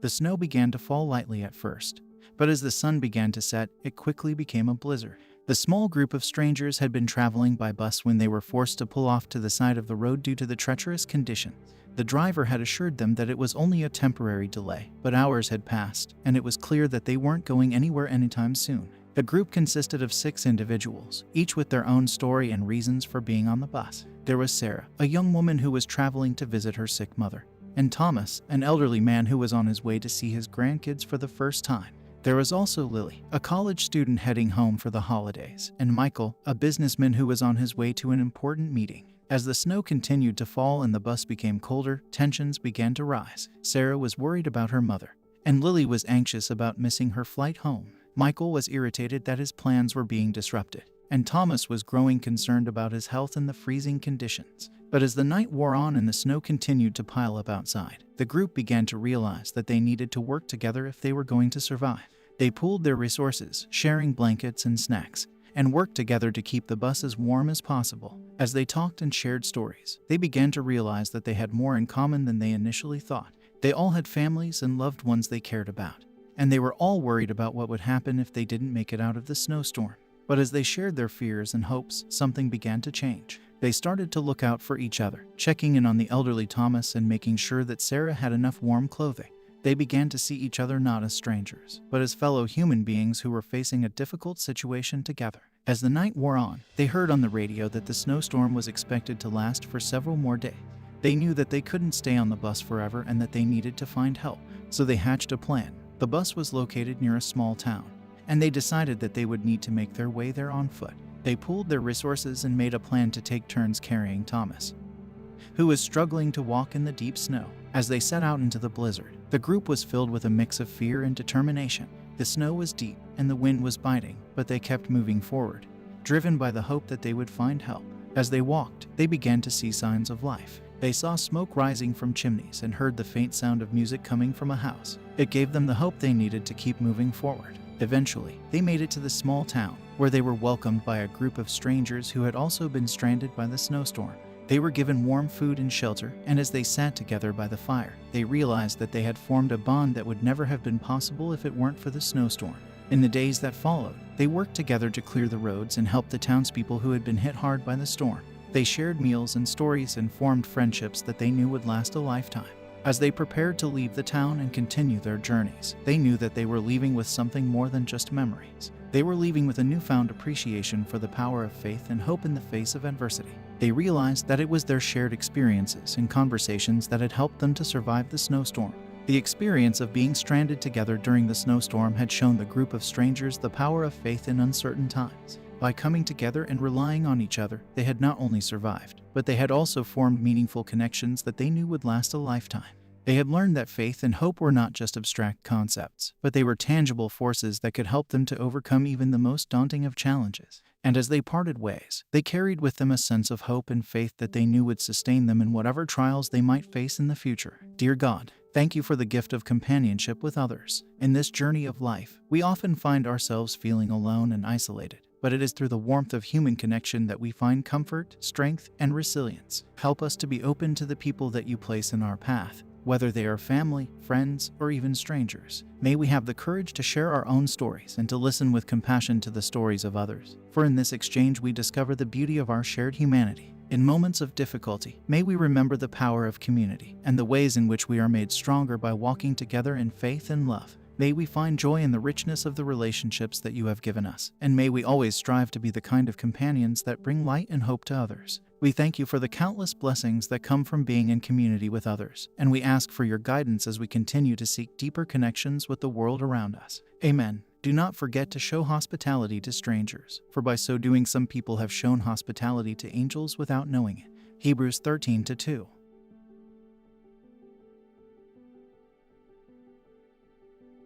The snow began to fall lightly at first, but as the sun began to set, it quickly became a blizzard. The small group of strangers had been traveling by bus when they were forced to pull off to the side of the road due to the treacherous conditions. The driver had assured them that it was only a temporary delay, but hours had passed, and it was clear that they weren't going anywhere anytime soon. The group consisted of 6 individuals, each with their own story and reasons for being on the bus. There was Sarah, a young woman who was traveling to visit her sick mother, and Thomas, an elderly man who was on his way to see his grandkids for the first time. There was also Lily, a college student heading home for the holidays, and Michael, a businessman who was on his way to an important meeting. As the snow continued to fall and the bus became colder, tensions began to rise. Sarah was worried about her mother, and Lily was anxious about missing her flight home. Michael was irritated that his plans were being disrupted, and Thomas was growing concerned about his health in the freezing conditions. But as the night wore on and the snow continued to pile up outside, the group began to realize that they needed to work together if they were going to survive. They pooled their resources, sharing blankets and snacks, and worked together to keep the bus as warm as possible. As they talked and shared stories, they began to realize that they had more in common than they initially thought. They all had families and loved ones they cared about, and they were all worried about what would happen if they didn't make it out of the snowstorm. But as they shared their fears and hopes, something began to change. They started to look out for each other, checking in on the elderly Thomas and making sure that Sarah had enough warm clothing. They began to see each other not as strangers, but as fellow human beings who were facing a difficult situation together. As the night wore on, they heard on the radio that the snowstorm was expected to last for several more days. They knew that they couldn't stay on the bus forever and that they needed to find help, so they hatched a plan. The bus was located near a small town, and they decided that they would need to make their way there on foot. They pooled their resources and made a plan to take turns carrying Thomas, who was struggling to walk in the deep snow. As they set out into the blizzard, the group was filled with a mix of fear and determination. The snow was deep and the wind was biting, but they kept moving forward, driven by the hope that they would find help. As they walked, they began to see signs of life. They saw smoke rising from chimneys and heard the faint sound of music coming from a house. It gave them the hope they needed to keep moving forward. Eventually, they made it to the small town, where they were welcomed by a group of strangers who had also been stranded by the snowstorm. They were given warm food and shelter, and as they sat together by the fire, they realized that they had formed a bond that would never have been possible if it weren't for the snowstorm. In the days that followed, they worked together to clear the roads and help the townspeople who had been hit hard by the storm. They shared meals and stories and formed friendships that they knew would last a lifetime. As they prepared to leave the town and continue their journeys, they knew that they were leaving with something more than just memories. They were leaving with a newfound appreciation for the power of faith and hope in the face of adversity. They realized that it was their shared experiences and conversations that had helped them to survive the snowstorm. The experience of being stranded together during the snowstorm had shown the group of strangers the power of faith in uncertain times. By coming together and relying on each other, they had not only survived, but they had also formed meaningful connections that they knew would last a lifetime. They had learned that faith and hope were not just abstract concepts, but they were tangible forces that could help them to overcome even the most daunting of challenges. And as they parted ways, they carried with them a sense of hope and faith that they knew would sustain them in whatever trials they might face in the future. Dear God, thank you for the gift of companionship with others. In this journey of life, we often find ourselves feeling alone and isolated. But it is through the warmth of human connection that we find comfort, strength, and resilience. Help us to be open to the people that you place in our path, whether they are family, friends, or even strangers. May we have the courage to share our own stories and to listen with compassion to the stories of others. For in this exchange we discover the beauty of our shared humanity. In moments of difficulty, may we remember the power of community and the ways in which we are made stronger by walking together in faith and love. May we find joy in the richness of the relationships that you have given us, and may we always strive to be the kind of companions that bring light and hope to others. We thank you for the countless blessings that come from being in community with others, and we ask for your guidance as we continue to seek deeper connections with the world around us. Amen. Do not forget to show hospitality to strangers, for by so doing some people have shown hospitality to angels without knowing it. Hebrews 13:2.